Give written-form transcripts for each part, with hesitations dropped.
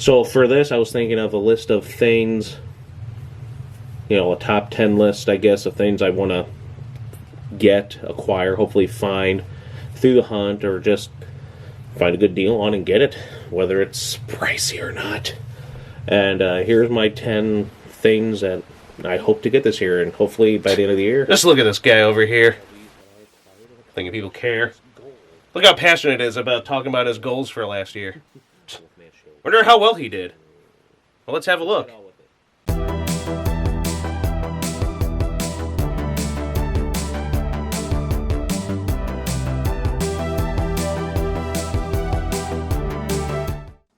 So for this, I was thinking of a list of things, a top 10 list, I guess, of things I want to get, acquire, hopefully find through the hunt, or just find a good deal on and get it, whether it's pricey or not. And here's my 10 things that I hope to get this year, and hopefully by the end of the year. Just look at this guy over here. Thinking people care. Look how passionate he is about talking about his goals for last year. Wonder how well he did. Well, let's have a look.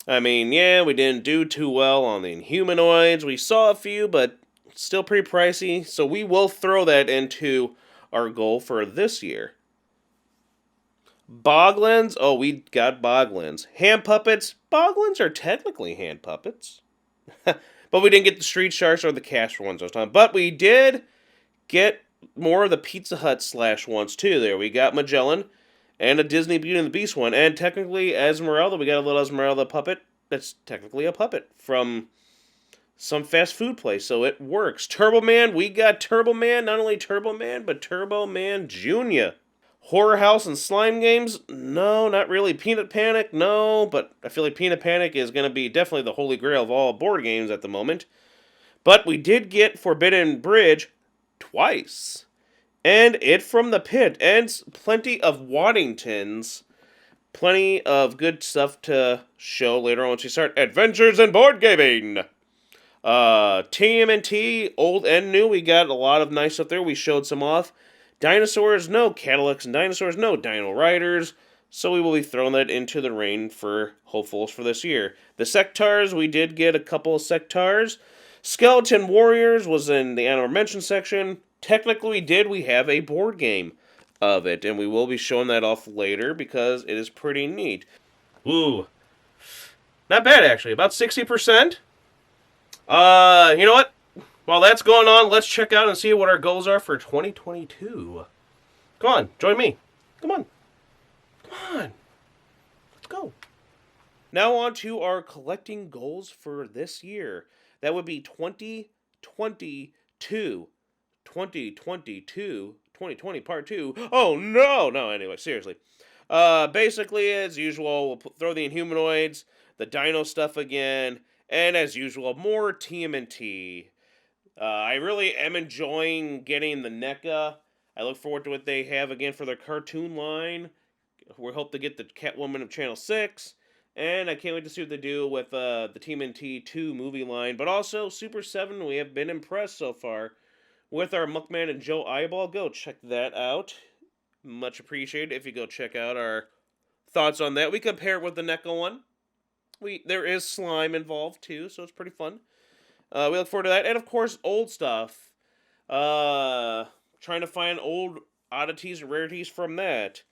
I mean, yeah, we didn't do too well on the Inhumanoids. We saw a few, but still pretty pricey. So we will throw that into our goal for this year. Boglins? Oh, we got Boglins. Hand puppets? Boglins are technically hand puppets. But we didn't get the Street Sharks or the Casper ones this time. But we did get more of the Pizza Hut / ones too there. We got Magellan and a Disney Beauty and the Beast one. And technically Esmeralda, we got a little Esmeralda puppet. That's technically a puppet from some fast food place, so it works. Turbo Man, we got Turbo Man. Not only Turbo Man, but Turbo Man Jr. Horror House and Slime Games? No, not really. Peanut Panic? No, but I feel like Peanut Panic is going to be definitely the holy grail of all board games at the moment. But we did get Forbidden Bridge twice. And It from the Pit. And plenty of Waddingtons. Plenty of good stuff to show later on once we start Adventures in Board Gaming. TMNT, old and new. We got a lot of nice stuff there. We showed some off. Dinosaurs, no. Cadillacs and Dinosaurs, no. Dino Riders. So we will be throwing that into the rain for hopefuls for this year. The Sectars, we did get a couple of Sectars. Skeleton Warriors was in the honorable mention section. Technically, we have a board game of it, and we will be showing that off later because it is pretty neat. Ooh. Not bad, actually. About 60%. You know what? While that's going on, let's check out and see what our goals are for 2022. Come on, join me. Come on. Let's go. Now on to our collecting goals for this year. That would be 2022. 2020 part 2. Oh, no! No, anyway, seriously. Basically, as usual, we'll throw the Inhumanoids, the Dino stuff again, and as usual, more TMNT. I really am enjoying getting the NECA. I look forward to what they have again for their cartoon line. We hope to get the Catwoman of Channel 6. And I can't wait to see what they do with the TMNT 2 movie line. But also, Super 7, we have been impressed so far with our Muckman and Joe Eyeball. Go check that out. Much appreciated if you go check out our thoughts on that. We compare it with the NECA one. There is slime involved too, so it's pretty fun. We look forward to that. And of course, old stuff. Trying to find old oddities and rarities from that.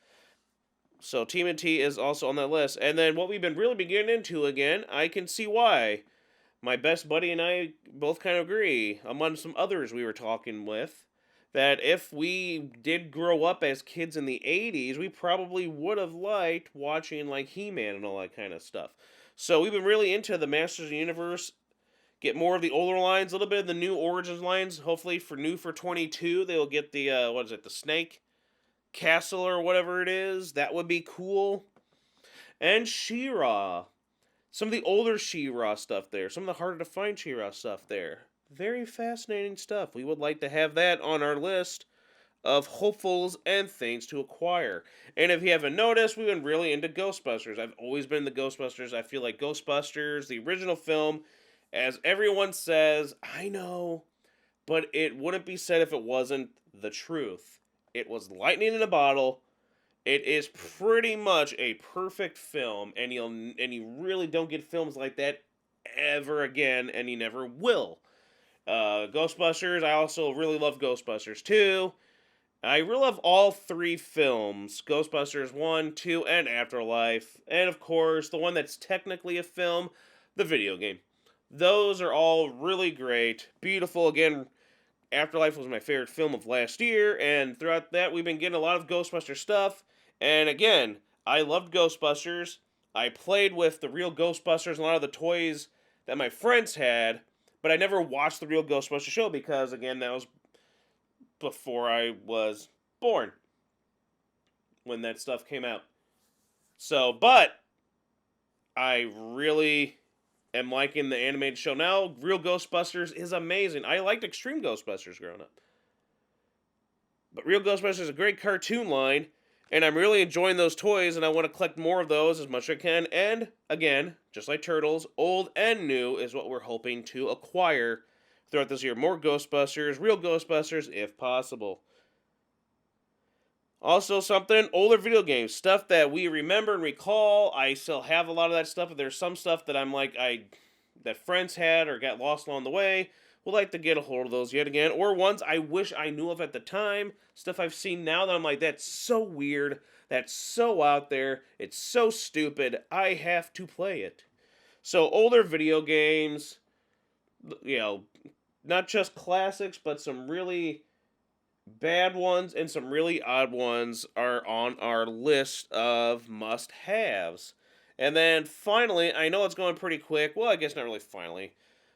So TMNT is also on that list. And then what we've been getting into again, I can see why. My best buddy and I both kind of agree, among some others we were talking with, that if we did grow up as kids in the 80s, we probably would have liked watching like He-Man and all that kind of stuff. So we've been really into the Masters of the Universe, get more of the older lines, a little bit of the new Origins lines, hopefully for 22, they'll get the, the Snake Castle or whatever it is. That would be cool. And She-Ra. Some of the older She-Ra stuff there. Some of the harder to find She-Ra stuff there. Very fascinating stuff. We would like to have that on our list of hopefuls and things to acquire. And if you haven't noticed, we've been really into Ghostbusters. I've always been into Ghostbusters. I feel like Ghostbusters, the original film, as everyone says, I know, but it wouldn't be said if it wasn't the truth. It was lightning in a bottle. It is pretty much a perfect film, and you really don't get films like that ever again, and you never will. Ghostbusters, I also really love Ghostbusters 2. I really love all 3 films, Ghostbusters 1, 2, and Afterlife, and of course, the one that's technically a film, the video game. Those are all really great, beautiful. Again, Afterlife was my favorite film of last year, and throughout that, we've been getting a lot of Ghostbuster stuff. And again, I loved Ghostbusters. I played with the real Ghostbusters and a lot of the toys that my friends had, but I never watched the real Ghostbusters show because, again, that was before I was born when that stuff came out. So, but I really am liking the animated show now. Real Ghostbusters is amazing. I liked Extreme Ghostbusters growing up. But Real Ghostbusters is a great cartoon line, and I'm really enjoying those toys, and I want to collect more of those as much as I can. And, again, just like Turtles, old and new is what we're hoping to acquire throughout this year. More Ghostbusters, Real Ghostbusters, if possible. Also, something, older video games, stuff that we remember and recall. I still have a lot of that stuff, but there's some stuff that I'm like, that friends had or got lost along the way. Would like to get a hold of those yet again. Or ones I wish I knew of at the time. Stuff I've seen now that I'm like, that's so weird. That's so out there. It's so stupid. I have to play it. So, older video games, you know, not just classics, but some really bad ones and some really odd ones are on our list of must-haves. And then finally, I know it's going pretty quick. Well, I guess not really finally.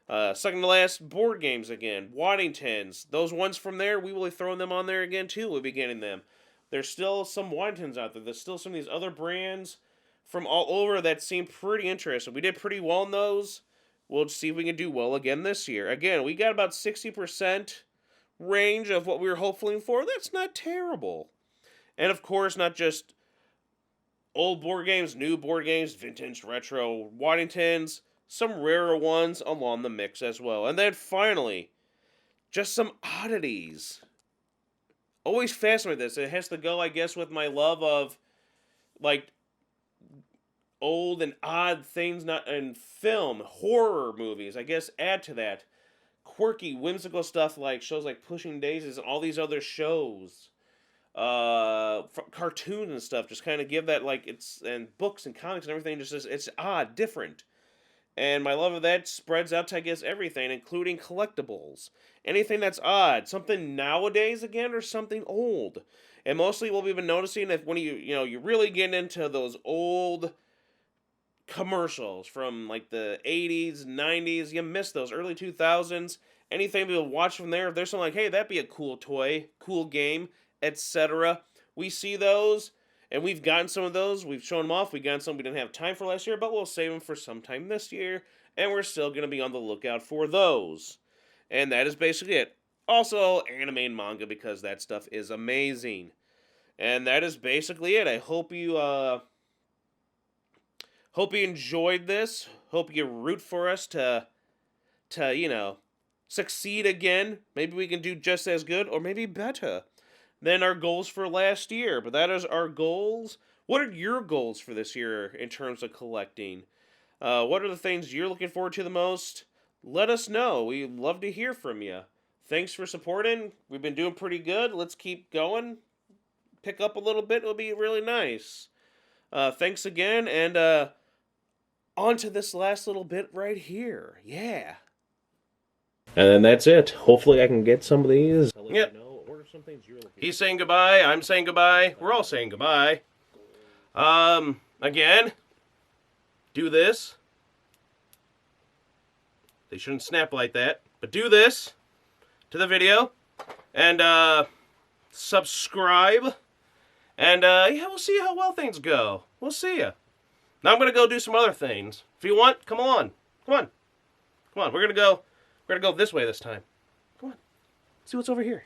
Second to last, board games again. Waddingtons. Those ones from there, we will be throwing them on there again too. We'll be getting them. There's still some Waddingtons out there. There's still some of these other brands from all over that seem pretty interesting. We did pretty well in those. We'll see if we can do well again this year. Again, we got about 60% range of what we were hoping for. That's not terrible. And of course, not just old board games, new board games, vintage, retro, Waddingtons, some rarer ones along the mix as well. And then finally, just some oddities. Always fascinated with this. It has to go, I guess, with my love of, like, old and odd things not in film, horror movies. I guess add to that quirky, whimsical stuff like shows like Pushing Daisies and all these other shows, cartoons and stuff. Just kind of give that and books and comics and everything. It's odd, different, and my love of that spreads out to I guess everything, including collectibles. Anything that's odd, something nowadays again, or something old. And mostly what we've been noticing if when you really get into those old commercials from like the 80s, 90s, you miss those early 2000s. Anything we'll watch from there, if there's something like, hey, that'd be a cool toy, cool game, etc. We see those, and we've gotten some of those. We've shown them off. We got some we didn't have time for last year, but we'll save them for sometime this year, and we're still going to be on the lookout for those. And that is basically it. Also, anime and manga, because that stuff is amazing. And that is basically it. I hope you enjoyed this. Hope you root for us to succeed again. Maybe we can do just as good or maybe better than our goals for last year. But that is our goals. What are your goals for this year in terms of collecting? What are the things you're looking forward to the most? Let us know. We'd love to hear from you. Thanks for supporting. We've been doing pretty good. Let's keep going. Pick up a little bit. It'll be really nice. Thanks again, and on to this last little bit right here. Yeah. And then that's it. Hopefully I can get some of these. Yep. He's saying goodbye. I'm saying goodbye. We're all saying goodbye. Again, do this. They shouldn't snap like that. But do this to the video. And, subscribe. And, yeah, we'll see how well things go. We'll see ya. Now I'm going to go do some other things. If you want, come on. Come on. Come on. We're going to go this way this time. Come on. See what's over here.